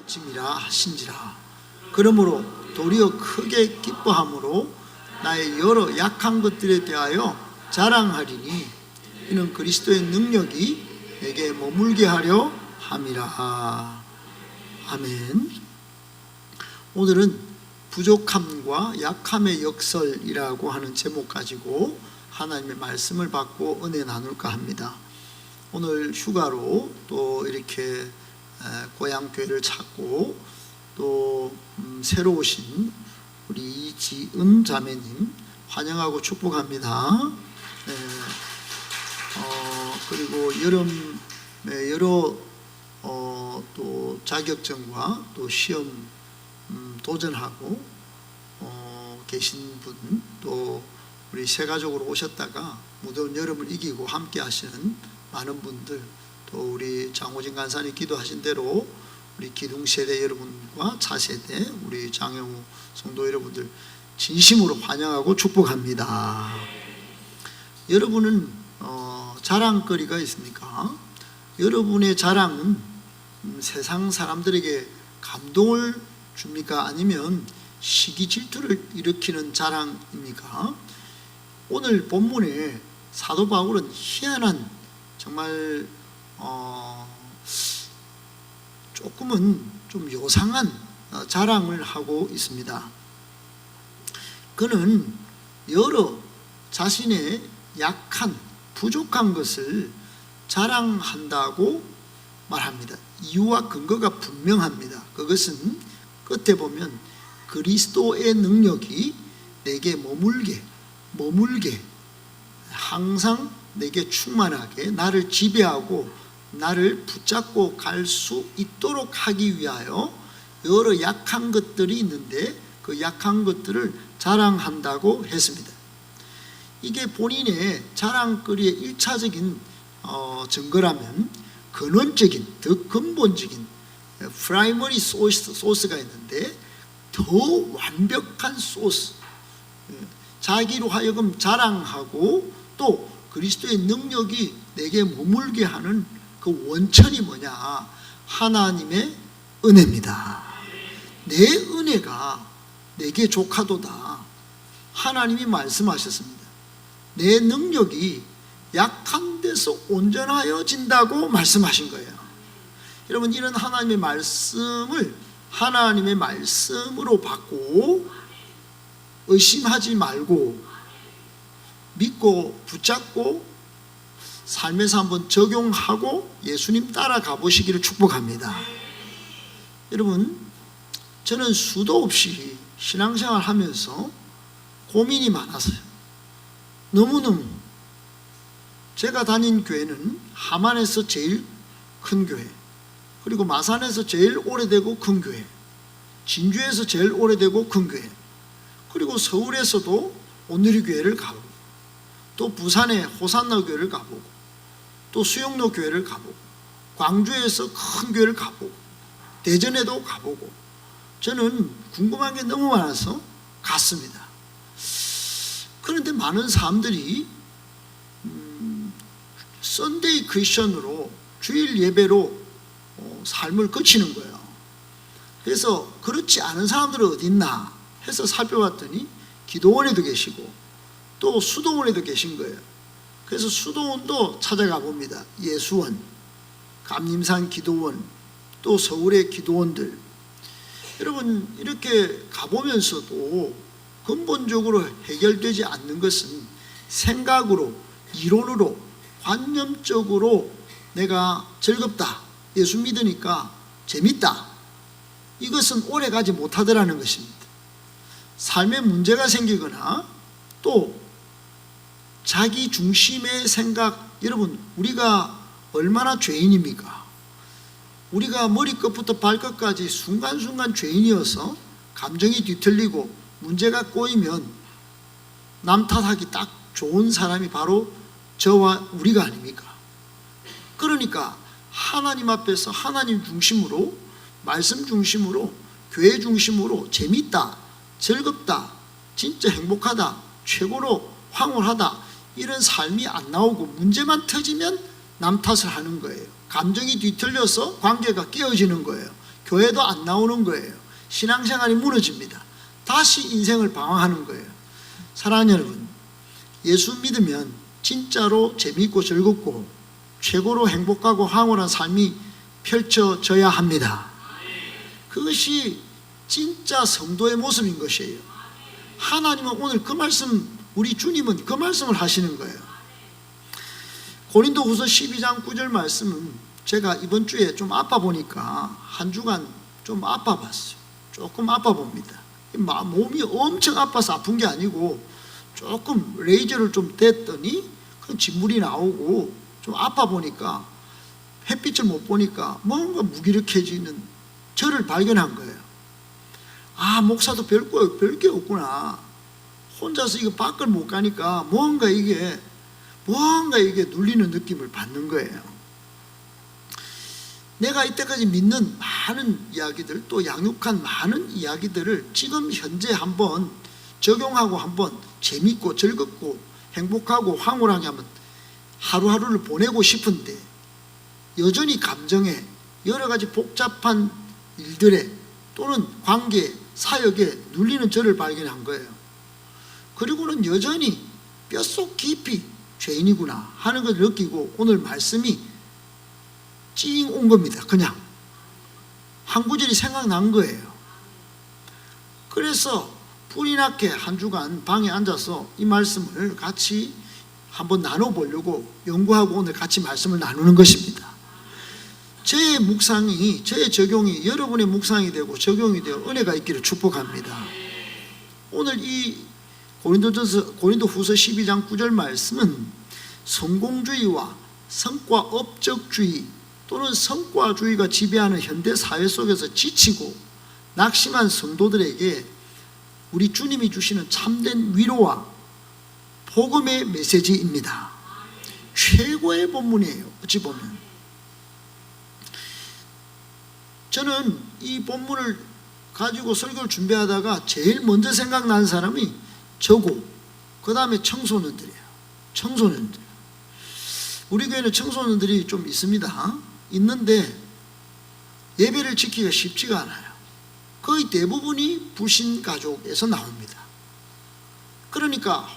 짐이라 하신지라. 그러므로 도리어 크게 기뻐함으로 나의 여러 약한 것들에 대하여 자랑하리니 이는 그리스도의 능력이 내게 머물게 하려 함이라. 아멘. 오늘은 부족함과 약함의 역설이라고 하는 제목 가지고 하나님의 말씀을 받고 은혜 나눌까 합니다. 오늘 휴가로 또 이렇게 고향교회를 찾고 또 새로 오신 우리 이지은 자매님 환영하고 축복합니다. 그리고 여름에 여러 또 자격증과 또 시험 도전하고 계신 분, 또 우리 새 가족으로 오셨다가 무더운 여름을 이기고 함께 하시는 많은 분들, 또 우리 장호진 간사님 기도하신 대로 우리 기둥세대 여러분과 차세대 우리 장영우 성도 여러분들 진심으로 환영하고 축복합니다. 여러분은 자랑거리가 있습니까? 여러분의 자랑은 세상 사람들에게 감동을 줍니까? 아니면 시기 질투를 일으키는 자랑입니까? 오늘 본문에 사도 바울은 희한한 정말 조금은 좀 요상한 자랑을 하고 있습니다. 그는 여러 자신의 약한 부족한 것을 자랑한다고 말합니다. 이유와 근거가 분명합니다. 그것은 끝에 보면 그리스도의 능력이 내게 머물게 항상 내게 충만하게 나를 지배하고 나를 붙잡고 갈 수 있도록 하기 위하여 여러 약한 것들이 있는데 그 약한 것들을 자랑한다고 했습니다. 이게 본인의 자랑거리의 1차적인 증거라면 근원적인, 더 근본적인 프라이머리 소스가 있는데 더 완벽한 소스, 자기로 하여금 자랑하고 또 그리스도의 능력이 내게 머물게 하는 그 원천이 뭐냐? 하나님의 은혜입니다. 내 은혜가 내게 족하도다. 하나님이 말씀하셨습니다. 내 능력이 약한 데서 온전하여진다고 말씀하신 거예요. 여러분, 이런 하나님의 말씀을 하나님의 말씀으로 받고 의심하지 말고 믿고 붙잡고 삶에서 한번 적용하고 예수님 따라가 보시기를 축복합니다. 여러분, 저는 수도 없이 신앙생활 하면서 고민이 많았어요. 너무너무. 제가 다닌 교회는 함안에서 제일 큰 교회, 그리고 마산에서 제일 오래되고 큰 교회, 진주에서 제일 오래되고 큰 교회, 그리고 서울에서도 온누리 교회를 가보고 또 부산에 호산나 교회를 가보고 또 수영로 교회를 가보고 광주에서 큰 교회를 가보고 대전에도 가보고 저는 궁금한 게 너무 많아서 갔습니다. 그런데 많은 사람들이 썬데이 크리스천으로 주일 예배로 삶을 거치는 거예요. 그래서 그렇지 않은 사람들은 어디 있나 해서 살펴봤더니 기도원에도 계시고 또 수도원에도 계신 거예요. 그래서 수도원도 찾아가 봅니다. 예수원, 감림산 기도원, 또 서울의 기도원들. 여러분, 이렇게 가보면서도 근본적으로 해결되지 않는 것은 생각으로, 이론으로, 관념적으로 내가 즐겁다, 예수 믿으니까 재밌다, 이것은 오래 가지 못하더라는 것입니다. 삶에 문제가 생기거나 또 자기 중심의 생각, 여러분, 우리가 얼마나 죄인입니까? 우리가 머리끝부터 발끝까지 순간순간 죄인이어서 감정이 뒤틀리고 문제가 꼬이면 남 탓하기 딱 좋은 사람이 바로 저와 우리가 아닙니까? 그러니까 하나님 앞에서 하나님 중심으로, 말씀 중심으로, 교회 중심으로 재밌다, 즐겁다, 진짜 행복하다, 최고로 황홀하다, 이런 삶이 안 나오고 문제만 터지면 남 탓을 하는 거예요. 감정이 뒤틀려서 관계가 깨어지는 거예요. 교회도 안 나오는 거예요. 신앙생활이 무너집니다. 다시 인생을 방황하는 거예요. 사랑하는 여러분, 예수 믿으면 진짜로 재미있고 즐겁고 최고로 행복하고 황홀한 삶이 펼쳐져야 합니다. 그것이 진짜 성도의 모습인 것이에요. 하나님은 오늘 그 말씀, 우리 주님은 그 말씀을 하시는 거예요. 고린도후서 12장 9절 말씀은 제가 이번 주에 좀 아파 보니까 한 주간 좀 아파 봤어요. 조금 아파 봅니다. 몸이 엄청 아파서 아픈 게 아니고 조금 레이저를 좀 댔더니 그 진물이 나오고 좀 아파 보니까 햇빛을 못 보니까 뭔가 무기력해지는 저를 발견한 거예요. 아, 목사도 별게 없구나. 혼자서 이거 밖을 못 가니까 뭔가 이게 눌리는 느낌을 받는 거예요. 내가 이때까지 믿는 많은 이야기들, 또 양육한 많은 이야기들을 지금 현재 한번 적용하고 한번 재밌고 즐겁고 행복하고 황홀하게 한번 하루하루를 보내고 싶은데 여전히 감정에 여러 가지 복잡한 일들에 또는 관계, 사역에 눌리는 저를 발견한 거예요. 그리고는 여전히 뼛속 깊이 죄인이구나 하는 것을 느끼고 오늘 말씀이 찡 온 겁니다. 그냥 한 구절이 생각난 거예요. 그래서 불이 나게 한 주간 방에 앉아서 이 말씀을 같이 한번 나눠보려고 연구하고 오늘 같이 말씀을 나누는 것입니다. 제 묵상이, 제 적용이 여러분의 묵상이 되고 적용이 되어 은혜가 있기를 축복합니다. 오늘 이 고린도후서 12장 9절 말씀은 성공주의와 성과 업적주의 또는 성과주의가 지배하는 현대 사회 속에서 지치고 낙심한 성도들에게 우리 주님이 주시는 참된 위로와 복음의 메시지입니다. 최고의 본문이에요. 어찌 보면 저는 이 본문을 가지고 설교를 준비하다가 제일 먼저 생각나는 사람이 저고 그 다음에 청소년들이에요. 청소년들. 우리 교회는 청소년들이 좀 있습니다. 있는데 예배를 지키기가 쉽지가 않아요. 거의 대부분이 불신 가족에서 나옵니다. 그러니까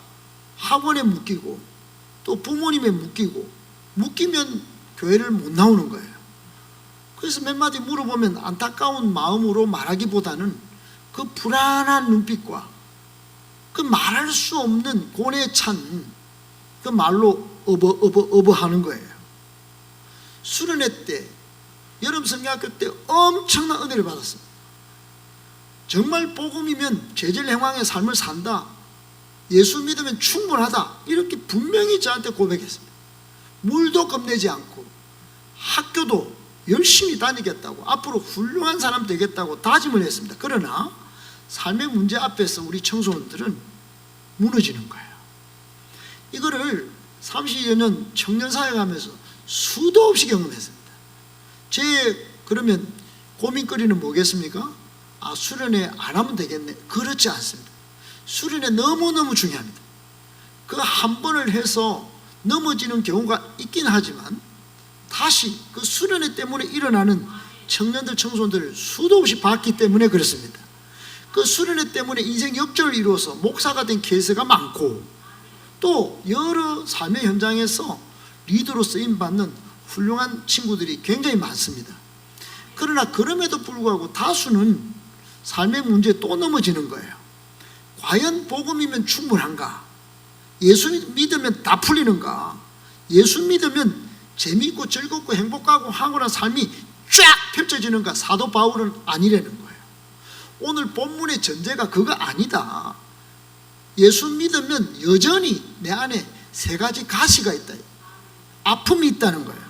학원에 묶이고 또 부모님에 묶이면 교회를 못 나오는 거예요. 그래서 몇 마디 물어보면 안타까운 마음으로 말하기보다는 그 불안한 눈빛과 그 말할 수 없는 고뇌 찬 그 말로 어버 하는 거예요. 수련회 때, 여름 성경학교 때 엄청난 은혜를 받았습니다. 정말 복음이면 죄질 행황의 삶을 산다, 예수 믿으면 충분하다, 이렇게 분명히 저한테 고백했습니다. 물도 겁내지 않고 학교도 열심히 다니겠다고, 앞으로 훌륭한 사람 되겠다고 다짐을 했습니다. 그러나 삶의 문제 앞에서 우리 청소년들은 무너지는 거예요. 이거를 30여 년 청년 사역하면서 수도 없이 경험했습니다. 제 그러면 고민거리는 뭐겠습니까? 아, 수련회 안 하면 되겠네. 그렇지 않습니다. 수련회 너무너무 중요합니다. 그 한 번을 해서 넘어지는 경우가 있긴 하지만 다시 그 수련회 때문에 일어나는 청년들, 청소년들을 수도 없이 봤기 때문에 그렇습니다. 그 수련회 때문에 인생 역전을 이루어서 목사가 된 케이스가 많고 또 여러 삶의 현장에서 리더로 쓰임받는 훌륭한 친구들이 굉장히 많습니다. 그러나 그럼에도 불구하고 다수는 삶의 문제에 또 넘어지는 거예요. 과연 복음이면 충분한가? 예수 믿으면 다 풀리는가? 예수 믿으면 재미있고 즐겁고 행복하고 황홀한 삶이 쫙 펼쳐지는가? 사도 바울은 아니라는 거예요. 오늘 본문의 전제가 그거 아니다. 예수 믿으면 여전히 내 안에 세 가지 가시가 있다, 아픔이 있다는 거예요.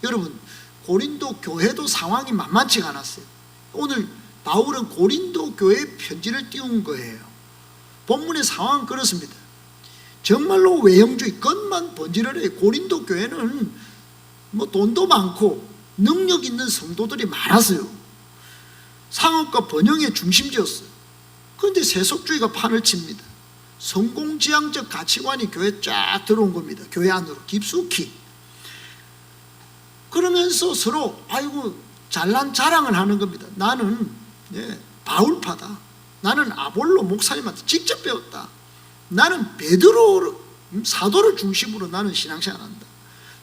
여러분, 고린도 교회도 상황이 만만치가 않았어요. 오늘 바울은 고린도 교회에 편지를 띄운 거예요. 본문의 상황은 그렇습니다. 정말로 외형주의, 겉만 번지르르 해요. 고린도 교회는 뭐 돈도 많고 능력 있는 성도들이 많았어요. 상업과 번영의 중심지였어요. 그런데 세속주의가 판을 칩니다. 성공지향적 가치관이 교회에 쫙 들어온 겁니다. 교회 안으로 깊숙이. 그러면서 서로 아이고 잘난 자랑을 하는 겁니다. 나는 바울파다. 나는 아볼로 목사님한테 직접 배웠다. 나는 베드로 사도를 중심으로 나는 신앙생활한다.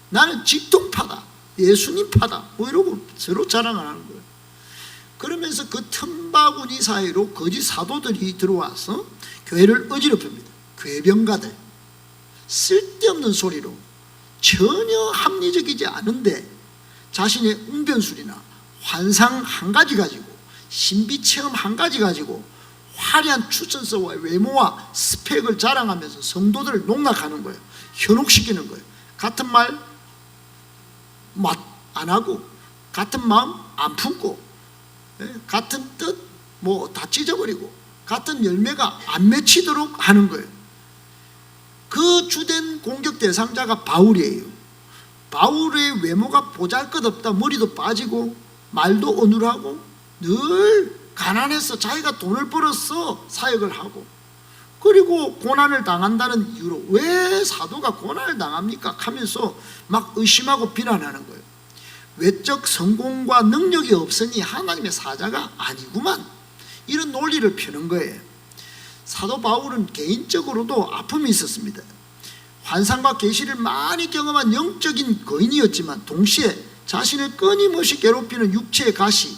나는 직통파다. 예수님파다. 뭐 이러고 서로 자랑을 하는 거예요. 그러면서 그 틈바구니 사이로 거짓 사도들이 들어와서 교회를 어지럽힙니다. 괴변가들, 쓸데없는 소리로 전혀 합리적이지 않은데 자신의 웅변술이나 환상 한 가지 가지고 신비체험 한 가지 가지고 화려한 추천서와 외모와 스펙을 자랑하면서 성도들을 농락하는 거예요. 현혹시키는 거예요. 같은 말 안 하고 같은 마음 안 품고 같은 뜻 뭐 다 찢어버리고 같은 열매가 안 맺히도록 하는 거예요. 그 주된 공격 대상자가 바울이에요. 바울의 외모가 보잘것없다. 머리도 빠지고 말도 어눌하고 늘 가난해서 자기가 돈을 벌어서 사역을 하고, 그리고 고난을 당한다는 이유로 왜 사도가 고난을 당합니까? 하면서 막 의심하고 비난하는 거예요. 외적 성공과 능력이 없으니 하나님의 사자가 아니구만, 이런 논리를 펴는 거예요. 사도 바울은 개인적으로도 아픔이 있었습니다. 환상과 계시를 많이 경험한 영적인 거인이었지만 동시에 자신을 끊임없이 괴롭히는 육체의 가시,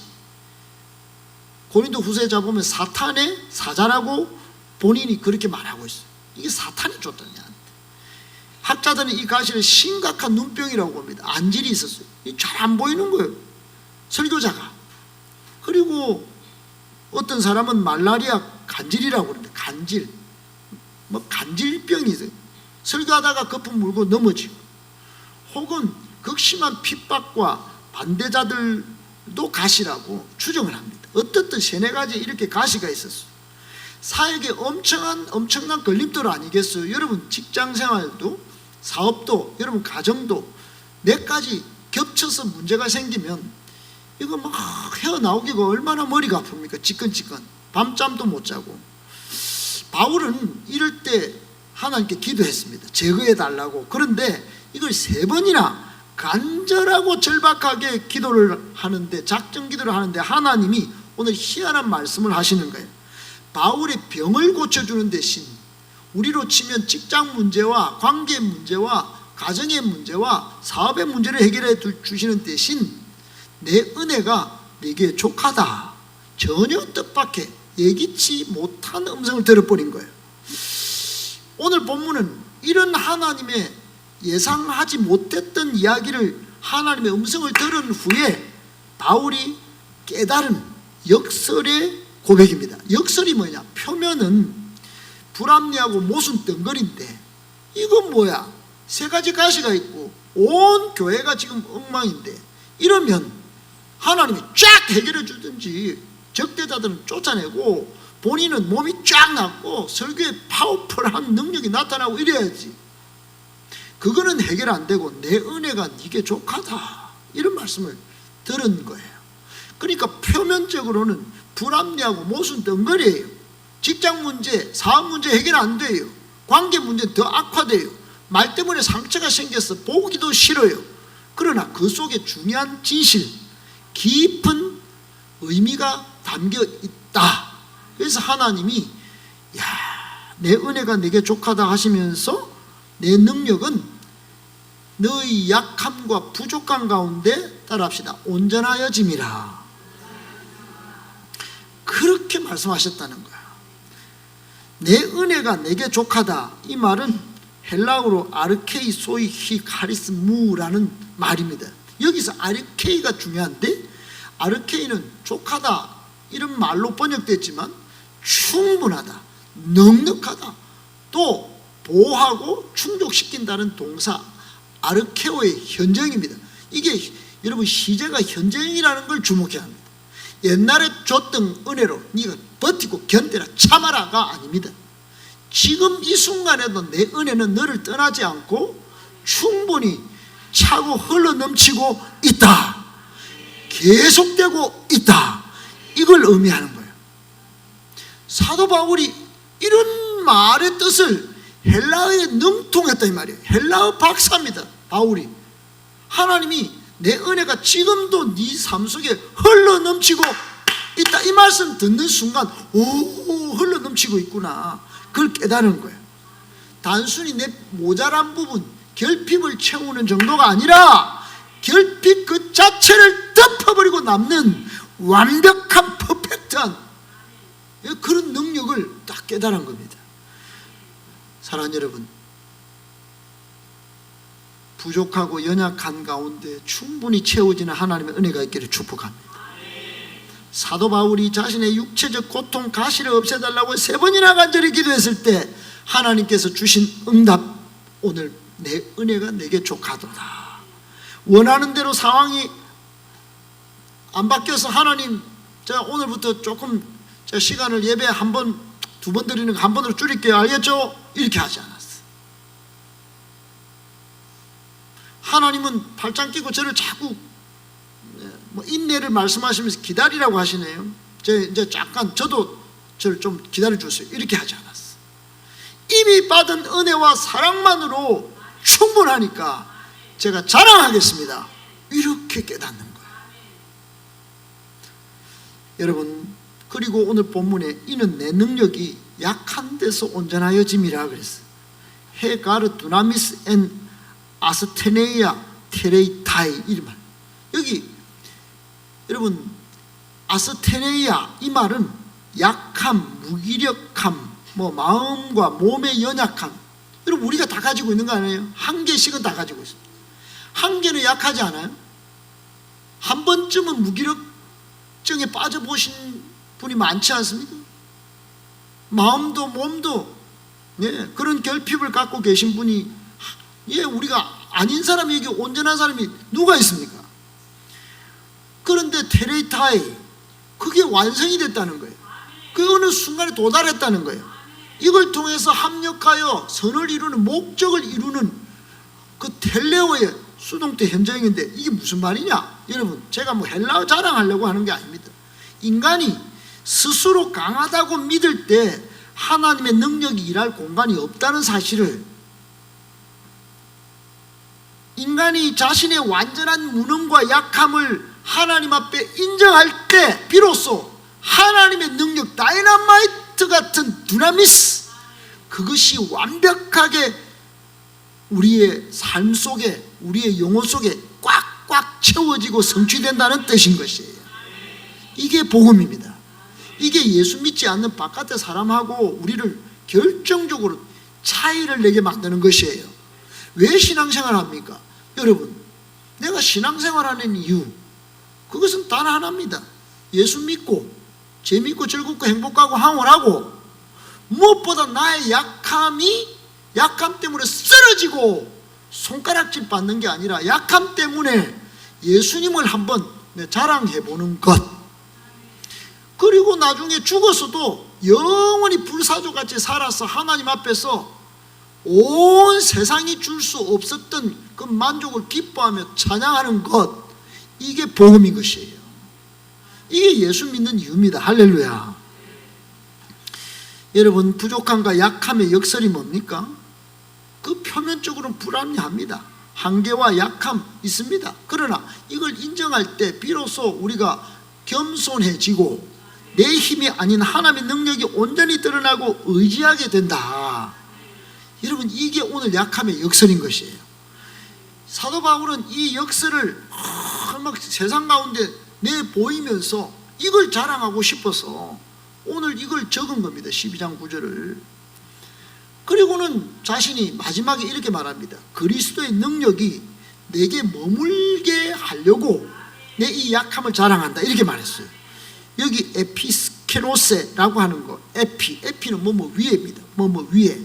고린도 후서에 보면 사탄의 사자라고 본인이 그렇게 말하고 있어요. 이게 사탄이 줬더냐. 학자들은 이 가시를 심각한 눈병이라고 봅니다. 안질이 있었어요. 잘 안 보이는 거예요, 설교자가. 그리고 어떤 사람은 말라리아 간질이라고 그럽니다. 간질, 뭐 간질병이 있어요. 설교하다가 거품 물고 넘어지고, 혹은 극심한 핍박과 반대자들도 가시라고 추정을 합니다. 어떻든 세네 가지 이렇게 가시가 있었어요. 사역에 엄청난 걸림돌 아니겠어요? 여러분 직장생활도, 사업도, 여러분 가정도 몇 가지 겹쳐서 문제가 생기면 이거 막 헤어나오기가 얼마나 머리가 아픕니까? 지끈지끈 밤잠도 못 자고. 바울은 이럴 때 하나님께 기도했습니다. 제거해 달라고. 그런데 이걸 3번이나 간절하고 절박하게 기도를 하는데, 작정 기도를 하는데 하나님이 오늘 희한한 말씀을 하시는 거예요. 바울의 병을 고쳐주는 대신, 우리로 치면 직장 문제와 관계 문제와 가정의 문제와 사업의 문제를 해결해 주시는 대신 내 은혜가 네게 족하다, 전혀 뜻밖의 예기치 못한 음성을 들어버린 거예요. 오늘 본문은 이런 하나님의 예상하지 못했던 이야기를, 하나님의 음성을 들은 후에 바울이 깨달은 역설의 고백입니다. 역설이 뭐냐? 표면은 불합리하고 모순 덩거리인데 이건 뭐야? 3가지 가시가 있고 온 교회가 지금 엉망인데, 이러면 하나님이 쫙 해결해 주든지 적대자들은 쫓아내고 본인은 몸이 쫙 낫고 설교에 파워풀한 능력이 나타나고 이래야지. 그거는 해결 안 되고 내 은혜가 네게 족하다, 이런 말씀을 들은 거예요. 그러니까 표면적으로는 불합리하고 모순 덩거리예요. 직장 문제, 사업 문제 해결 안 돼요. 관계 문제 더 악화돼요. 말 때문에 상처가 생겨서 보기도 싫어요. 그러나 그 속에 중요한 진실, 깊은 의미가 담겨 있다. 그래서 하나님이 내 은혜가 내게 족하다 하시면서 내 능력은 너희 약함과 부족함 가운데, 따라합시다, 온전하여짐이라. 그렇게 말씀하셨다는 거야. 내 은혜가 내게 족하다, 이 말은 헬라어로 아르케이 소이 히 카리스 무라는 말입니다. 여기서 아르케이가 중요한데, 아르케이는 족하다 이런 말로 번역됐지만 충분하다, 넉넉하다, 또 보호하고 충족시킨다는 동사 아르케오의 현정입니다. 이게 여러분 시제가 현정이라는 걸 주목해야 합니다. 옛날에 줬던 은혜로 네가 버티고 견뎌라, 참아라가 아닙니다. 지금 이 순간에도 내 은혜는 너를 떠나지 않고 충분히 차고 흘러넘치고 있다, 계속되고 있다, 이걸 의미하는 거예요. 사도 바울이 이런 말의 뜻을 헬라어에 능통했다 이 말이에요. 헬라어 박사입니다. 바울이. 하나님이 내 은혜가 지금도 네 삶 속에 흘러 넘치고 있다. 이 말씀 듣는 순간 오, 흘러 넘치고 있구나. 그걸 깨달은 거예요. 단순히 내 모자란 부분, 결핍을 채우는 정도가 아니라 결핍 그 자체를 덮어버리고 남는 완벽한 퍼펙트한 그런 능력을 딱 깨달은 겁니다. 사랑하는 여러분, 부족하고 연약한 가운데 충분히 채워지는 하나님의 은혜가 있기를 축복합니다. 사도 바울이 자신의 육체적 고통 가시를 없애달라고 3번이나 간절히 기도했을 때 하나님께서 주신 응답, 오늘 내 은혜가 내게 족하도다. 원하는 대로 상황이 안 바뀌어서 하나님, 제가 오늘부터 조금 제가 시간을 예배 한 번, 2번 드리는 거 한 번으로 줄일게요. 알겠죠? 이렇게 하지 않았어요. 하나님은 팔짱 끼고 저를 자꾸 인내를 말씀하시면서 기다리라고 하시네요. 이제 잠깐 저도 저를 좀 기다려주세요. 이렇게 하지 않았어요. 이미 받은 은혜와 사랑만으로 충분하니까 제가 자랑하겠습니다. 이렇게 깨닫는 거예요. 여러분, 그리고 오늘 본문에 이는 내 능력이 약한 데서 온전하여짐이라 그랬어요. 헤가르 두나미스 엔 아스테네이아 테레이타이 이 말. 여기 여러분 아스테네이아 이 말은 약함, 무기력함, 마음과 몸의 연약함. 여러분 우리가 다 가지고 있는 거 아니에요? 한 개씩은 다 가지고 있습니다. 한 개는 약하지 않아요? 한 번쯤은 무기력증에 빠져보신 분이 많지 않습니까? 마음도 몸도 그런 결핍을 갖고 계신 분이 우리가 아닌 사람에게 온전한 사람이 누가 있습니까? 그런데 테레이타이, 그게 완성이 됐다는 거예요. 그 어느 순간에 도달했다는 거예요. 이걸 통해서 합력하여 선을 이루는, 목적을 이루는 그 텔레오의 수동태 현장인데 이게 무슨 말이냐? 여러분, 제가 헬라어 자랑하려고 하는 게 아닙니다. 인간이 스스로 강하다고 믿을 때 하나님의 능력이 일할 공간이 없다는 사실을, 인간이 자신의 완전한 무능과 약함을 하나님 앞에 인정할 때 비로소 하나님의 능력, 다이너마이트 같은 두나미스, 그것이 완벽하게 우리의 삶 속에, 우리의 영혼 속에 꽉꽉 채워지고 성취된다는 뜻인 것이에요. 이게 복음입니다. 이게 예수 믿지 않는 바깥의 사람하고 우리를 결정적으로 차이를 내게 만드는 것이에요. 왜 신앙생활 합니까? 여러분, 내가 신앙생활하는 이유, 그것은 단 하나입니다. 예수 믿고 재밌고 즐겁고 행복하고 황홀하고, 무엇보다 나의 약함 때문에 쓰러지고 손가락질 받는 게 아니라 약함 때문에 예수님을 한번 자랑해보는 것. 그리고 나중에 죽어서도 영원히 불사조같이 살아서 하나님 앞에서 온 세상이 줄 수 없었던 그 만족을 기뻐하며 찬양하는 것, 이게 복음인 것이에요. 이게 예수 믿는 이유입니다. 할렐루야. 여러분, 부족함과 약함의 역설이 뭡니까? 그 표면적으로는 불합리합니다. 한계와 약함 있습니다. 그러나 이걸 인정할 때 비로소 우리가 겸손해지고 내 힘이 아닌 하나님의 능력이 온전히 드러나고 의지하게 된다. 여러분, 이게 오늘 약함의 역설인 것이에요. 사도 바울은 이 역설을 막 세상 가운데 내보이면서 이걸 자랑하고 싶어서 오늘 이걸 적은 겁니다. 12장 9절을. 그리고는 자신이 마지막에 이렇게 말합니다. 그리스도의 능력이 내게 머물게 하려고 내 이 약함을 자랑한다, 이렇게 말했어요. 여기 에피스케노세라고 하는 거, 에피는 뭐뭐 위에입니다. 뭐뭐 위에.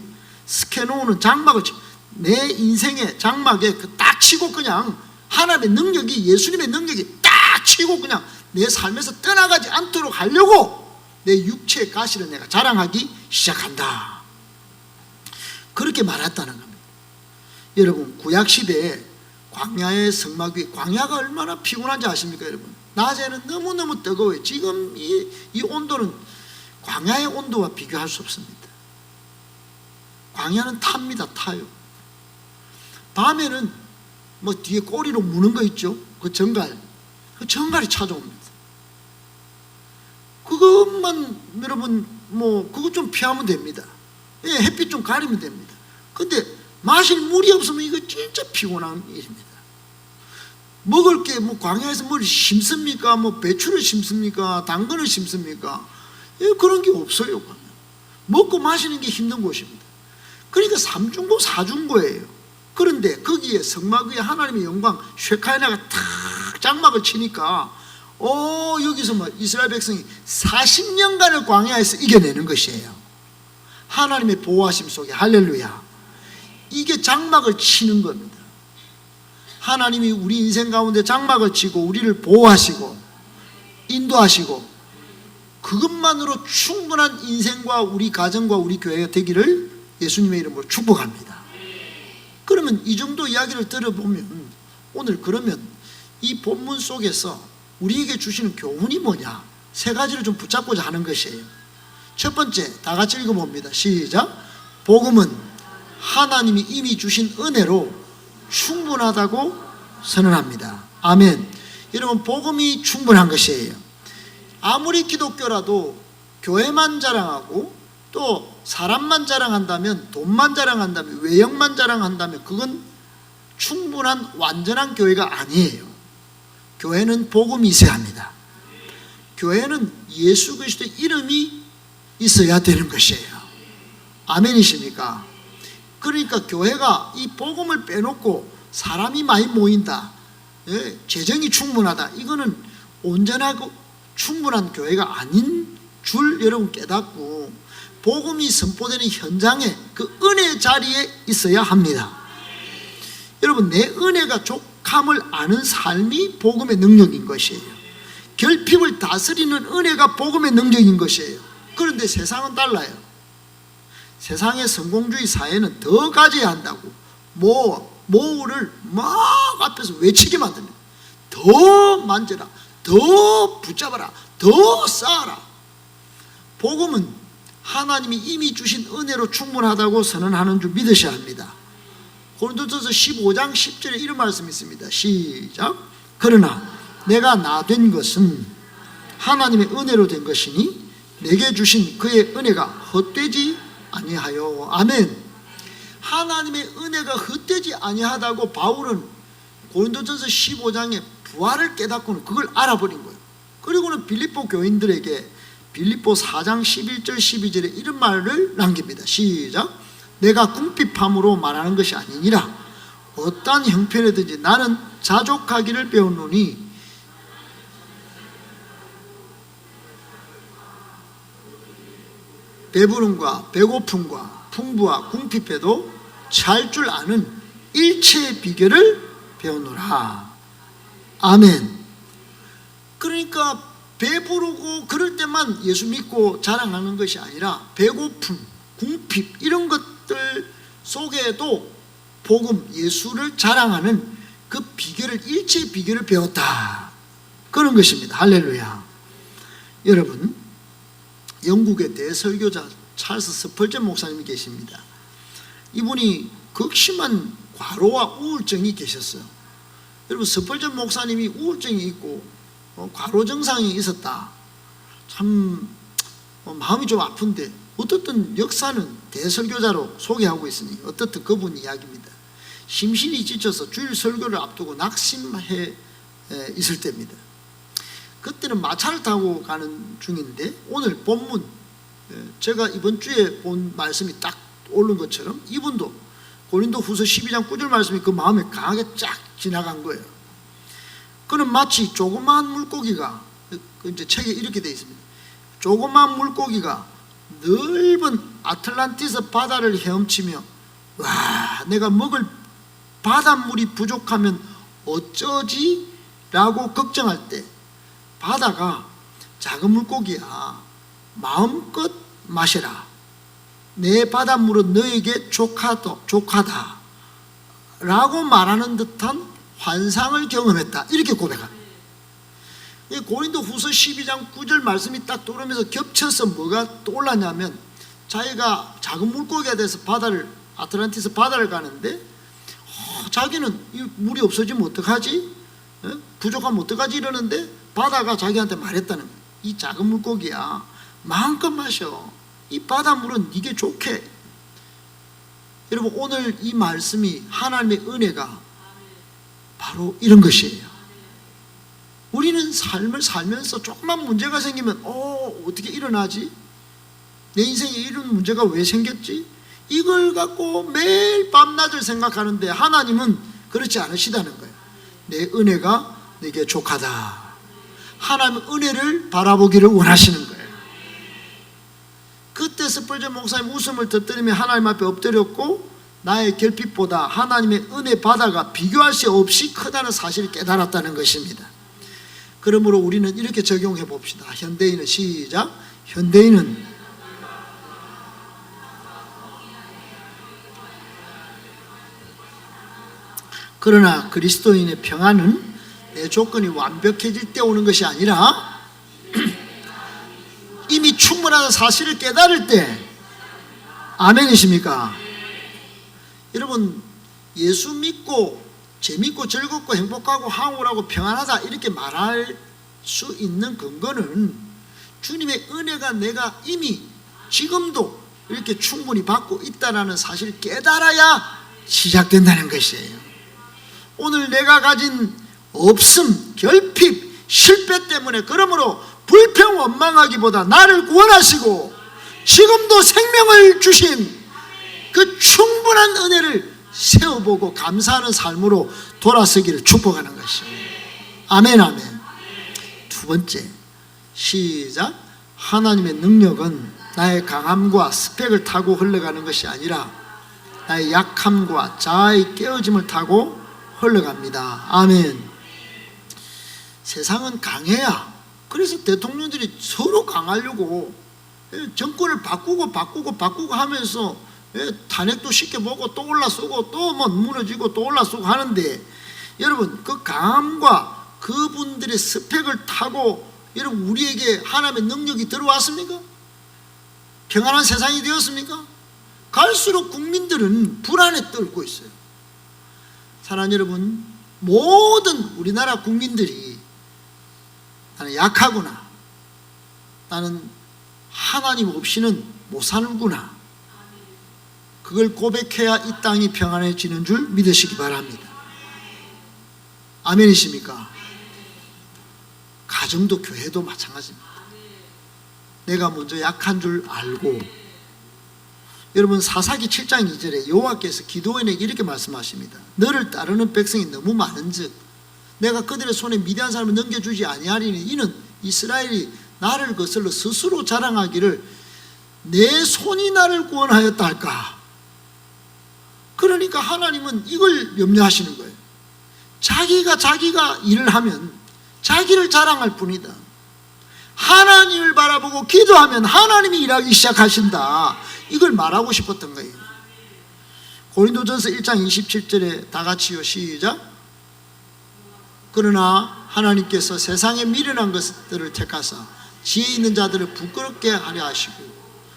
스케노는 장막을, 내 인생의 장막에 딱 치고 그냥 하나님의 능력이, 예수님의 능력이 딱 치고 그냥 내 삶에서 떠나가지 않도록 하려고 내 육체의 가시를 내가 자랑하기 시작한다. 그렇게 말했다는 겁니다. 여러분, 구약시대에 광야의 성막 위, 광야가 얼마나 피곤한지 아십니까? 여러분, 낮에는 너무너무 뜨거워요. 지금 이 온도는 광야의 온도와 비교할 수 없습니다. 광야는 타요. 밤에는 뒤에 꼬리로 무는 거 있죠? 그 정갈이 찾아옵니다. 그것만 여러분 그것 좀 피하면 됩니다. 예, 햇빛 좀 가리면 됩니다. 근데 마실 물이 없으면 이거 진짜 피곤한 일입니다. 먹을 게 광야에서 뭘 심습니까? 배추를 심습니까? 당근을 심습니까? 예, 그런 게 없어요. 먹고 마시는 게 힘든 곳입니다. 그러니까 삼중고 사중고예요. 그런데 거기에 성막 위에 하나님의 영광 쉐카이나가 탁 장막을 치니까 여기서 이스라엘 백성이 40년간을 광야에서 이겨내는 것이에요. 하나님의 보호하심 속에. 할렐루야. 이게 장막을 치는 겁니다. 하나님이 우리 인생 가운데 장막을 치고 우리를 보호하시고 인도하시고 그것만으로 충분한 인생과 우리 가정과 우리 교회가 되기를 예수님의 이름으로 축복합니다. 그러면 이 정도 이야기를 들어보면 오늘 그러면 이 본문 속에서 우리에게 주시는 교훈이 뭐냐? 세 가지를 좀 붙잡고자 하는 것이에요. 첫 번째, 다 같이 읽어봅니다. 시작. 복음은 하나님이 이미 주신 은혜로 충분하다고 선언합니다. 아멘. 여러분, 복음이 충분한 것이에요. 아무리 기독교라도 교회만 자랑하고 또 사람만 자랑한다면, 돈만 자랑한다면, 외형만 자랑한다면 그건 충분한 완전한 교회가 아니에요. 교회는 복음이 있어야 합니다. 교회는 예수 그리스도의 이름이 있어야 되는 것이에요. 아멘이십니까? 그러니까 교회가 이 복음을 빼놓고 사람이 많이 모인다, 재정이 충분하다, 이거는 온전하고 충분한 교회가 아닌 줄 여러분 깨닫고 복음이 선포되는 현장에 그 은혜 자리에 있어야 합니다. 여러분, 내 은혜가 족함을 아는 삶이 복음의 능력인 것이에요. 결핍을 다스리는 은혜가 복음의 능력인 것이에요. 그런데 세상은 달라요. 세상의 성공주의 사회는 더 가져야 한다고 뭐를 막 앞에서 외치게 만듭니다. 더 만져라, 더 붙잡아라, 더 쌓아라. 복음은 하나님이 이미 주신 은혜로 충분하다고 선언하는 줄 믿으셔야 합니다. 고린도전서 15장 10절에 이런 말씀이 있습니다. 시작. 그러나 내가 나 된 것은 하나님의 은혜로 된 것이니 내게 주신 그의 은혜가 헛되지 아니하여. 아멘. 하나님의 은혜가 헛되지 아니하다고 바울은 고린도전서 15장에 부활을 깨닫고는 그걸 알아버린 거예요. 그리고는 빌립보 교인들에게 빌립보 4장 11절 12절에 이런 말을 남깁니다. 시작. 내가 궁핍함으로 말하는 것이 아니니라. 어떠한 형편이든지 나는 자족하기를 배웠노니 배부름과 배고픔과 풍부와 궁핍에도 잘 줄 아는 일체의 비결을 배우노라. 아멘. 그러니까 배부르고 그럴 때만 예수 믿고 자랑하는 것이 아니라 배고픔, 궁핍 이런 것들 속에도 복음, 예수를 자랑하는 그 비결을, 일체의 비결을 배웠다, 그런 것입니다. 할렐루야. 여러분, 영국의 대설교자 찰스 스펄전 목사님이 계십니다. 이분이 극심한 과로와 우울증이 계셨어요. 여러분, 스펄전 목사님이 우울증이 있고 과로 증상이 있었다. 참 마음이 좀 아픈데 어떻든 역사는 대설교자로 소개하고 있으니 어떻든 그분 이야기입니다. 심신이 지쳐서 주일 설교를 앞두고 낙심해 있을 때입니다. 그때는 마차를 타고 가는 중인데 오늘 본문, 제가 이번 주에 본 말씀이 딱 오른 것처럼 이분도 고린도 후서 12장 9절 말씀이 그 마음에 강하게 쫙 지나간 거예요. 그는 마치 조그마한 물고기가, 이제 책에 이렇게 되어 있습니다. 조그마한 물고기가 넓은 아틀란티스 바다를 헤엄치며 와, 내가 먹을 바닷물이 부족하면 어쩌지? 라고 걱정할 때 바다가 작은 물고기야, 마음껏 마셔라. 내 바닷물은 너에게 족하다 라고 말하는 듯한 환상을 경험했다, 이렇게 고백합니다. 고린도 후서 12장 9절 말씀이 딱 떠오르면서 겹쳐서 뭐가 떠올랐냐면, 자기가 작은 물고기가 돼서 아틀란티스 바다를 가는데 자기는 이 물이 없어지면 어떡하지? 부족하면 어떡하지 이러는데 바다가 자기한테 말했다는 거예요. 이 작은 물고기야, 마음껏 마셔. 이 바닷물은 네게 좋게. 여러분, 오늘 이 말씀이 하나님의 은혜가 바로 이런 것이에요. 우리는 삶을 살면서 조금만 문제가 생기면 어떻게 일어나지? 내 인생에 이런 문제가 왜 생겼지? 이걸 갖고 매일 밤낮을 생각하는데 하나님은 그렇지 않으시다는 거예요. 내 은혜가 내게 족하다. 하나님의 은혜를 바라보기를 원하시는 거예요. 그때 스펄전 목사님 웃음을 터뜨리며 하나님 앞에 엎드렸고 나의 결핍보다 하나님의 은혜 바다가 비교할 수 없이 크다는 사실을 깨달았다는 것입니다. 그러므로 우리는 이렇게 적용해 봅시다. 현대인은 시작. 현대인은 그러나 그리스도인의 평안은 내 조건이 완벽해질 때 오는 것이 아니라 이미 충분하다는 사실을 깨달을 때. 아멘이십니까? 여러분, 예수 믿고 재밌고 즐겁고 행복하고 황홀하고 평안하다 이렇게 말할 수 있는 근거는 주님의 은혜가 내가 이미 지금도 이렇게 충분히 받고 있다는 사실을 깨달아야 시작된다는 것이에요. 오늘 내가 가진 없음, 결핍, 실패 때문에 그러므로 불평 원망하기보다 나를 구원하시고 지금도 생명을 주신 그 충분한 은혜를 세워보고 감사하는 삶으로 돌아서기를 축복하는 것입니다. 아멘, 아멘. 두 번째, 시작. 하나님의 능력은 나의 강함과 스펙을 타고 흘러가는 것이 아니라 나의 약함과 자아의 깨어짐을 타고 흘러갑니다. 아멘. 세상은 강해야, 그래서 대통령들이 서로 강하려고 정권을 바꾸고 하면서 탄핵도 쉽게 먹고 또 올라서고 또 뭐 무너지고 또 올라서고 하는데, 여러분 그 강함과 그분들의 스펙을 타고 여러분 우리에게 하나님의 능력이 들어왔습니까? 평안한 세상이 되었습니까? 갈수록 국민들은 불안에 떨고 있어요. 사랑하는 여러분, 모든 우리나라 국민들이 나는 약하구나, 나는 하나님 없이는 못 살구나, 그걸 고백해야 이 땅이 평안해지는 줄 믿으시기 바랍니다. 아멘이십니까? 가정도 교회도 마찬가지입니다. 내가 먼저 약한 줄 알고, 여러분 사사기 7장 2절에 여호와께서 기드온에게 이렇게 말씀하십니다. 너를 따르는 백성이 너무 많은즉 내가 그들의 손에 미디안 사람을 넘겨주지 아니하리니 이는 이스라엘이 나를 거슬러 스스로 자랑하기를 내 손이 나를 구원하였다 할까. 그러니까 하나님은 이걸 염려하시는 거예요. 자기가 일을 하면 자기를 자랑할 뿐이다. 하나님을 바라보고 기도하면 하나님이 일하기 시작하신다. 이걸 말하고 싶었던 거예요. 고린도전서 1장 27절에 다 같이요, 시작. 그러나 하나님께서 세상에 미련한 것들을 택하사 지혜 있는 자들을 부끄럽게 하려 하시고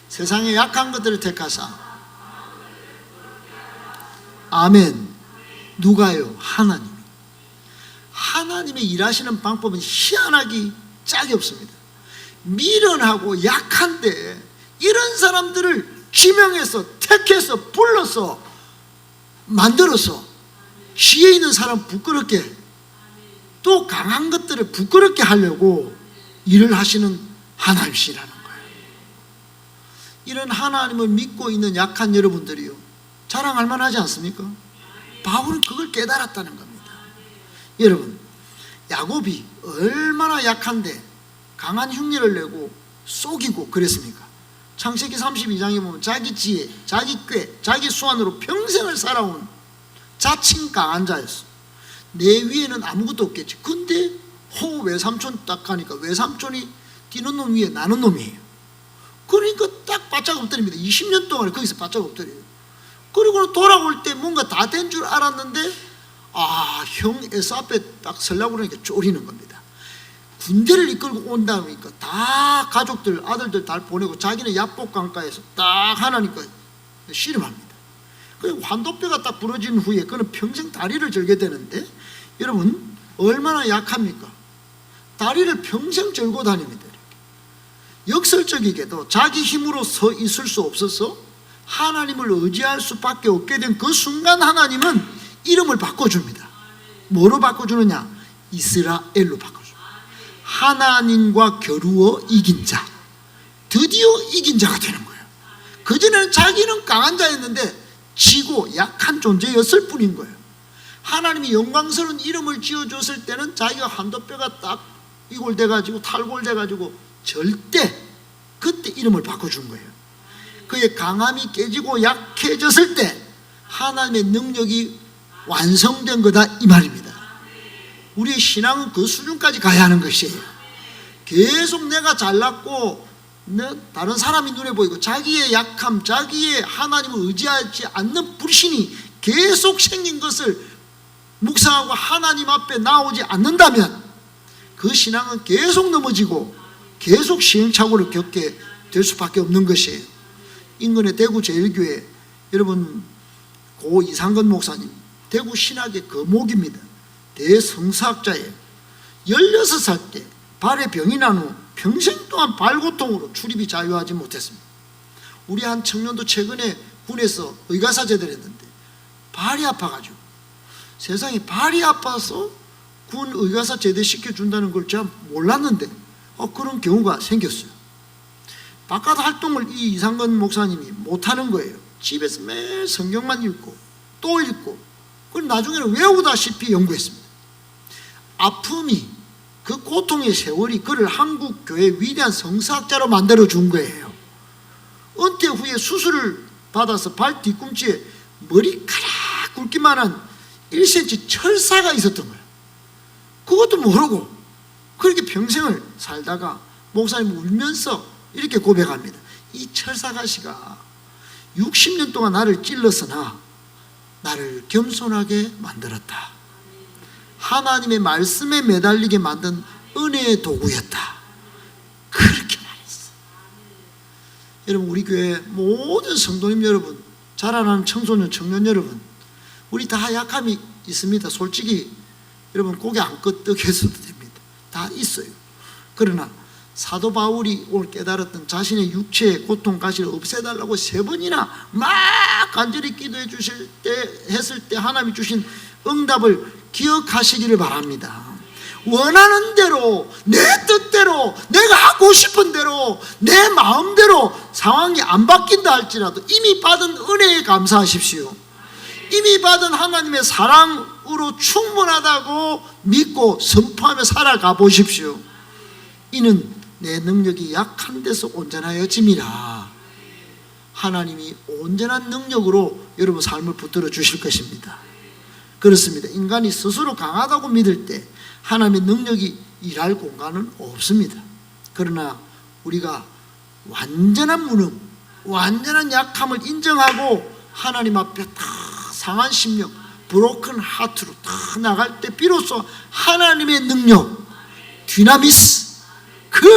세상에 약한 것들을 택하사. 아멘. 누가요? 하나님이. 하나님의 일하시는 방법은 희한하기 짝이 없습니다. 미련하고 약한데 이런 사람들을 지명해서 택해서 불러서 만들어서 지혜 있는 사람 부끄럽게, 또 강한 것들을 부끄럽게 하려고 일을 하시는 하나님이시라는 거예요. 이런 하나님을 믿고 있는 약한 여러분들이요, 자랑할 만하지 않습니까? 바울은 그걸 깨달았다는 겁니다. 여러분, 야곱이 얼마나 약한데 강한 흉내를 내고 속이고 그랬습니까? 창세기 32장에 보면 자기 지혜, 자기 꾀, 자기 수완으로 평생을 살아온 자칭 강한 자였어. 내 위에는 아무것도 없겠지. 근데 외삼촌 딱 가니까 외삼촌이 뛰는 놈 위에 나는 놈이에요. 그러니까 딱 바짝 엎드립니다. 20년 동안 거기서 바짝 엎드려요. 그리고 돌아올 때 뭔가 다 된 줄 알았는데 형 에서 앞에 딱 서려고 그러니까 쫄리는 겁니다. 군대를 이끌고 온다니까 다 가족들, 아들들 다 보내고 자기는 야복 강가에서 딱 하나니까 씨름합니다. 그 환도뼈가 딱 부러진 후에 그는 평생 다리를 절게 되는데, 여러분 얼마나 약합니까? 다리를 평생 절고 다닙니다. 역설적이게도 자기 힘으로 서 있을 수 없어서 하나님을 의지할 수밖에 없게 된 그 순간 하나님은 이름을 바꿔줍니다. 뭐로 바꿔주느냐? 이스라엘로 바꿔줍니다. 하나님과 겨루어 이긴 자, 드디어 이긴 자가 되는 거예요. 그전에는 자기는 강한 자였는데 지고 약한 존재였을 뿐인 거예요. 하나님이 영광스러운 이름을 지어줬을 때는 자기가 한도뼈가 딱 이골돼가지고 탈골돼가지고 절대 그때 이름을 바꿔준 거예요. 그의 강함이 깨지고 약해졌을 때 하나님의 능력이 완성된 거다 이 말입니다. 우리의 신앙은 그 수준까지 가야 하는 것이에요. 계속 내가 잘났고 다른 사람이 눈에 보이고 자기의 약함, 자기의 하나님을 의지하지 않는 불신이 계속 생긴 것을 묵상하고 하나님 앞에 나오지 않는다면 그 신앙은 계속 넘어지고 계속 시행착오를 겪게 될 수밖에 없는 것이에요. 인근의 대구 제일교회, 여러분 고 이상근 목사님, 대구 신학의 거목입니다. 대성사학자예요. 16살 때 발에 병이 난 후 평생 동안 발고통으로 출입이 자유하지 못했습니다. 우리 한 청년도 최근에 군에서 의가사 제대를 했는데 발이 아파가지고, 세상에 발이 아파서 군 의가사 제대시켜준다는 걸 제가 몰랐는데 그런 경우가 생겼어요. 바깥 활동을 이 이상근 목사님이 못하는 거예요. 집에서 매일 성경만 읽고 또 읽고, 그걸 나중에는 외우다시피 연구했습니다. 아픔이, 그 고통의 세월이 그를 한국교회의 위대한 성사학자로 만들어준 거예요. 은퇴 후에 수술을 받아서 발 뒤꿈치에 머리카락 굵기만한 1cm 철사가 있었던 거예요. 그것도 모르고 그렇게 평생을 살다가 목사님 울면서 이렇게 고백합니다. 이 철사가시가 60년 동안 나를 찔렀으나 나를 겸손하게 만들었다. 하나님의 말씀에 매달리게 만든 은혜의 도구였다. 그렇게 말했어. 여러분, 우리 교회 모든 성도님 여러분, 자라나는 청소년, 청년 여러분, 우리 다 약함이 있습니다. 솔직히 여러분 고개 안 끄덕여서도 됩니다. 다 있어요. 그러나 사도 바울이 오늘 깨달았던 자신의 육체의 고통 가시를 없애달라고 3번이나 막 간절히 기도해 주실 때, 했을 때 하나님이 주신 응답을 기억하시기를 바랍니다. 원하는 대로, 내 뜻대로, 내가 하고 싶은 대로, 내 마음대로 상황이 안 바뀐다 할지라도 이미 받은 은혜에 감사하십시오. 이미 받은 하나님의 사랑으로 충분하다고 믿고 선포하며 살아가 보십시오. 이는 내 능력이 약한 데서 온전하여짐이라. 하나님이 온전한 능력으로 여러분 삶을 붙들어 주실 것입니다. 그렇습니다. 인간이 스스로 강하다고 믿을 때 하나님의 능력이 일할 공간은 없습니다. 그러나 우리가 완전한 무능, 완전한 약함을 인정하고 하나님 앞에 다 상한 심령, 브로큰 하트로 다 나갈 때 비로소 하나님의 능력, 디나미스, 그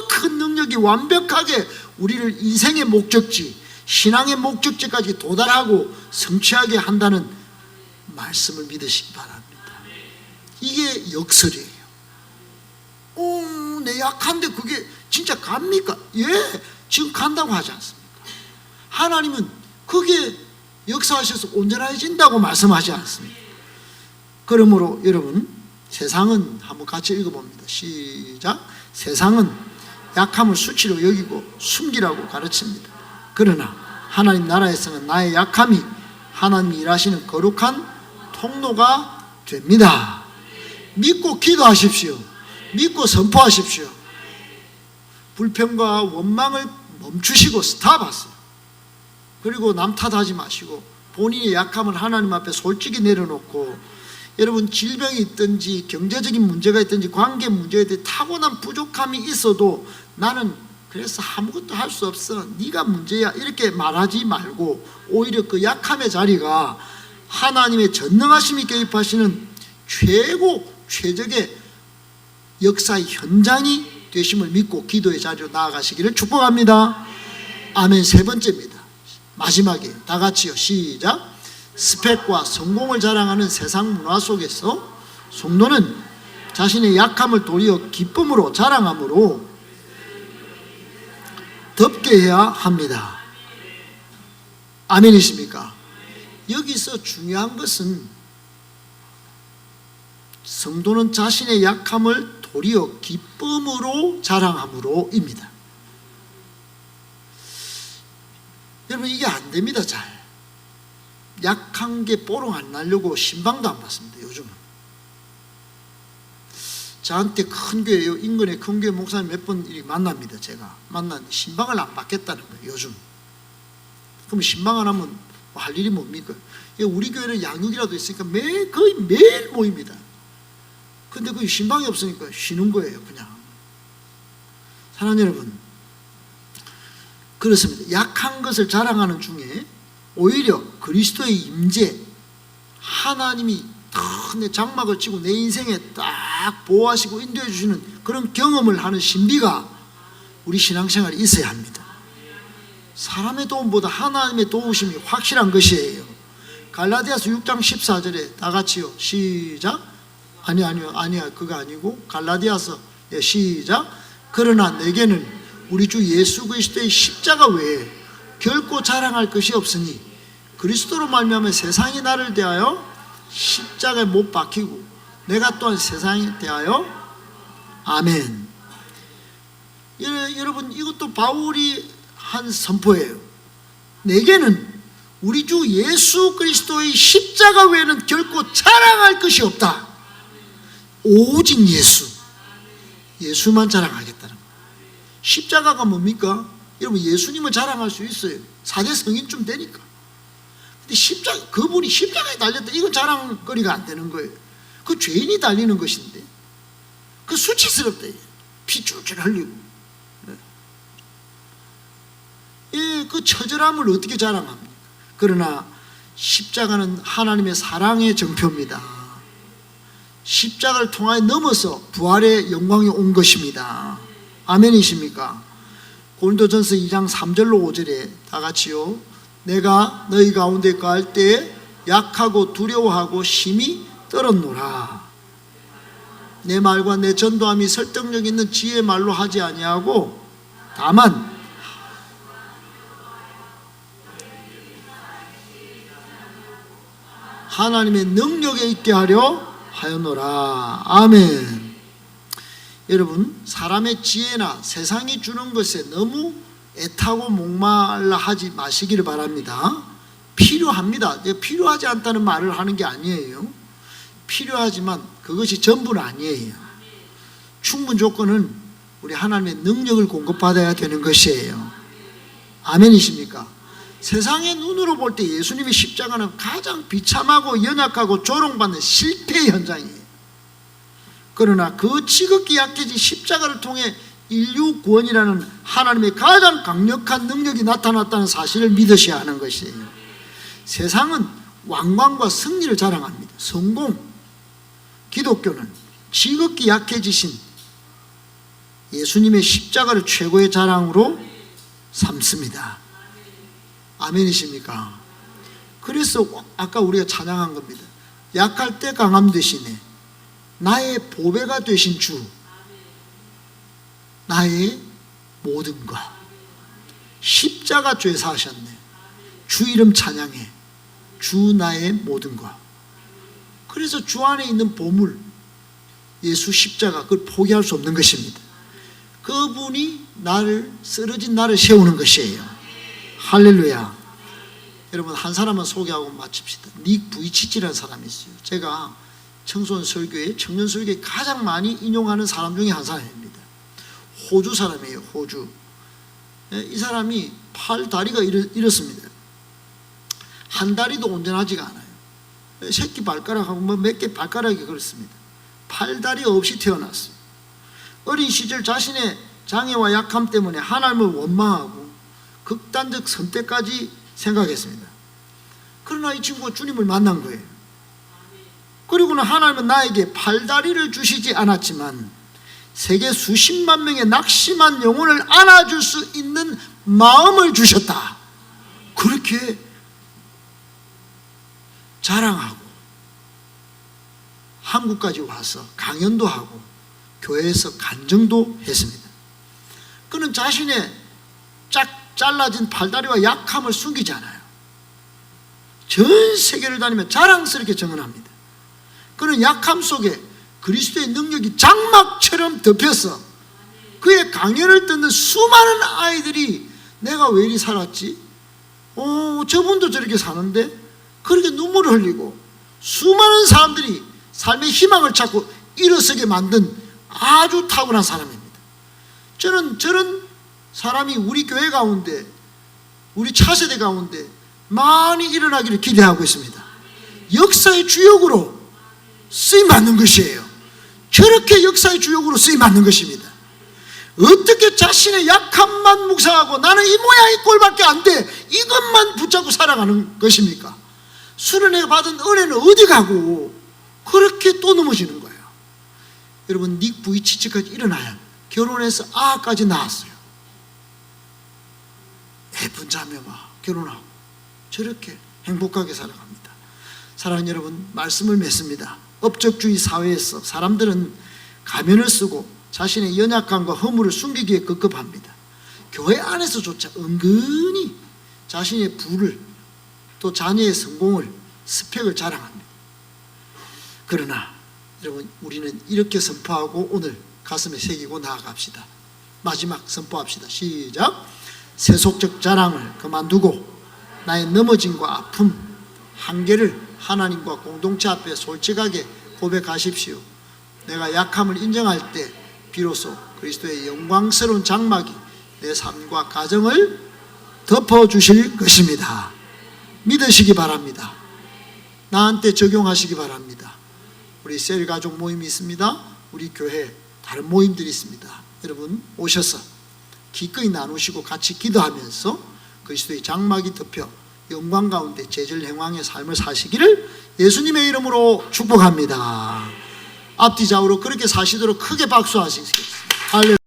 큰 능력이 완벽하게 우리를 인생의 목적지, 신앙의 목적지까지 도달하고 성취하게 한다는 말씀을 믿으시기 바랍니다. 이게 역설이에요. 내 약한데 그게 진짜 갑니까? 예, 지금 간다고 하지 않습니까? 하나님은 그게 역사하셔서 온전해진다고 말씀하지 않습니다. 그러므로 여러분, 세상은 한번 같이 읽어봅니다. 시작. 세상은 약함을 수치로 여기고 숨기라고 가르칩니다. 그러나 하나님 나라에서는 나의 약함이 하나님이 일하시는 거룩한 통로가 됩니다. 믿고 기도하십시오. 믿고 선포하십시오. 불평과 원망을 멈추시고 스탑하세요. 그리고 남 탓하지 마시고 본인의 약함을 하나님 앞에 솔직히 내려놓고, 여러분 질병이 있든지 경제적인 문제가 있든지 관계 문제에 대해 타고난 부족함이 있어도 나는 그래서 아무것도 할 수 없어, 네가 문제야, 이렇게 말하지 말고 오히려 그 약함의 자리가 하나님의 전능하심이 개입하시는 최적의 역사의 현장이 되심을 믿고 기도의 자리로 나아가시기를 축복합니다. 아멘. 3번째입니다. 마지막에 다 같이요. 시작. 스펙과 성공을 자랑하는 세상 문화 속에서 성도는 자신의 약함을 도리어 기쁨으로 자랑함으로 덮게 해야 합니다. 아멘이십니까? 여기서 중요한 것은 성도는 자신의 약함을 도리어 기쁨으로 자랑함으로입니다. 여러분, 이게 안 됩니다. 잘 약한 게 뽀록 안 나려고 신방도 안 받습니다. 요즘은 저한테 큰 교회요, 인근의 큰 교회 목사님 몇 번 만납니다. 제가 만났는데 신방을 안 받겠다는 거예요. 요즘. 그럼 신방 안 하면 할 일이 뭡니까? 우리 교회는 양육이라도 있으니까 거의 매일 모입니다. 근데 그 신방이 없으니까 쉬는 거예요. 그냥. 사랑하는 여러분, 그렇습니다. 약한 것을 자랑하는 중에 오히려 그리스도의 임재, 하나님이 내 장막을 치고 내 인생에 딱 보호하시고 인도해 주시는 그런 경험을 하는 신비가 우리 신앙생활에 있어야 합니다. 사람의 도움보다 하나님의 도우심이 확실한 것이에요. 갈라디아서 6장 14절에 다 같이요, 시작. 아니야, 그거 아니고 갈라디아서 시작. 그러나 내게는 우리 주 예수 그리스도의 십자가 외에 결코 자랑할 것이 없으니 그리스도로 말미암아 세상이 나를 대하여 십자가에 못 박히고 내가 또한 세상에 대하여. 아멘. 여러분, 이것도 바울이 한 선포예요. 내게는 우리 주 예수 그리스도의 십자가 외에는 결코 자랑할 것이 없다. 오직 예수만 자랑하겠다는 거예요. 십자가가 뭡니까? 여러분, 예수님을 자랑할 수 있어요. 4대 성인쯤 되니까. 근데 그분이 십자가에 달렸다, 이건 자랑거리가 안 되는 거예요. 그 죄인이 달리는 것인데, 그 수치스럽다. 피 줄줄 흘리고. 그 처절함을 어떻게 자랑합니까? 그러나 십자가는 하나님의 사랑의 정표입니다. 십자가를 통하여 넘어서 부활의 영광이 온 것입니다. 아멘이십니까? 고린도전서 2장 3절로 5절에 다 같이요. 내가 너희 가운데 거할 때에 약하고 두려워하고 심히 떨었노라. 내 말과 내 전도함이 설득력 있는 지혜의 말로 하지 아니하고 다만 하나님의 능력에 있게 하려 하였노라. 아멘. 여러분, 사람의 지혜나 세상이 주는 것에 너무 애타고 목말라 하지 마시기를 바랍니다. 필요합니다. 필요하지 않다는 말을 하는 게 아니에요. 필요하지만 그것이 전부는 아니에요. 충분 조건은 우리 하나님의 능력을 공급받아야 되는 것이에요. 아멘이십니까? 세상의 눈으로 볼 때 예수님의 십자가는 가장 비참하고 연약하고 조롱받는 실패의 현장이에요. 그러나 그 지극히 약해진 십자가를 통해 인류 구원이라는 하나님의 가장 강력한 능력이 나타났다는 사실을 믿으셔야 하는 것이에요. 세상은 왕관과 승리를 자랑합니다. 성공. 기독교는 지극히 약해지신 예수님의 십자가를 최고의 자랑으로 삼습니다. 아멘이십니까? 그래서 아까 우리가 찬양한 겁니다. 약할 때 강함 되시네. 나의 보배가 되신 주, 나의 모든 것. 십자가 죄 사하셨네. 주 이름 찬양해. 주 나의 모든 것. 그래서 주 안에 있는 보물, 예수 십자가, 그걸 포기할 수 없는 것입니다. 그분이 쓰러진 나를 세우는 것이에요. 할렐루야. 여러분, 한 사람만 소개하고 마칩시다. 닉 부이치치라는 사람이 있어요. 제가 청소년 설교에, 청년 설교에 가장 많이 인용하는 사람 중에 한 사람입니다. 호주 사람이에요. 호주. 이 사람이 팔 다리가 이렇습니다. 한 다리도 온전하지가 않아요. 새끼 발가락하고 몇 개 발가락이 그렇습니다. 팔다리 없이 태어났어요. 어린 시절 자신의 장애와 약함 때문에 하나님을 원망하고 극단적 선택까지 생각했습니다. 그러나 이 친구가 주님을 만난 거예요. 그리고는 하나님은 나에게 팔다리를 주시지 않았지만 세계 수십만 명의 낙심한 영혼을 안아줄 수 있는 마음을 주셨다. 그렇게 자랑하고 한국까지 와서 강연도 하고 교회에서 간증도 했습니다. 그는 자신의 쫙 잘라진 팔다리와 약함을 숨기지 않아요. 전 세계를 다니며 자랑스럽게 증언합니다. 그는 약함 속에 그리스도의 능력이 장막처럼 덮여서 그의 강연을 듣는 수많은 아이들이 내가 왜 이리 살았지? 저분도 저렇게 사는데? 그렇게 눈물을 흘리고 수많은 사람들이 삶의 희망을 찾고 일어서게 만든 아주 탁월한 사람입니다. 저는 저런 사람이 우리 교회 가운데, 우리 차세대 가운데 많이 일어나기를 기대하고 있습니다. 역사의 주역으로 쓰임받는 것이에요. 저렇게 역사의 주역으로 쓰임받는 것입니다. 어떻게 자신의 약함만 묵상하고 나는 이 모양 이 꼴밖에 안 돼, 이것만 붙잡고 살아가는 것입니까? 수련회가 받은 은혜는 어디 가고 그렇게 또 넘어지는 거예요. 여러분, 닉 부이치치까지 일어나야 결혼해서 아까지 낳았어요. 예쁜 자매와 결혼하고 저렇게 행복하게 살아갑니다. 사랑하는 여러분, 말씀을 맺습니다. 업적주의 사회에서 사람들은 가면을 쓰고 자신의 연약함과 허물을 숨기기에 급급합니다. 교회 안에서조차 은근히 자신의 부를, 또 자녀의 성공을, 스펙을 자랑합니다. 그러나 여러분, 우리는 이렇게 선포하고 오늘 가슴에 새기고 나아갑시다. 마지막 선포합시다. 시작. 세속적 자랑을 그만두고 나의 넘어짐과 아픔, 한계를 하나님과 공동체 앞에 솔직하게 고백하십시오. 내가 약함을 인정할 때 비로소 그리스도의 영광스러운 장막이 내 삶과 가정을 덮어주실 것입니다. 믿으시기 바랍니다. 나한테 적용하시기 바랍니다. 우리 셀 가족 모임이 있습니다. 우리 교회 다른 모임들이 있습니다. 여러분 오셔서 기꺼이 나누시고 같이 기도하면서 그리스도의 장막이 덮여 영광 가운데 제절 행왕의 삶을 사시기를 예수님의 이름으로 축복합니다. 앞뒤 좌우로 그렇게 사시도록 크게 박수하시겠습니다. 할렐루야.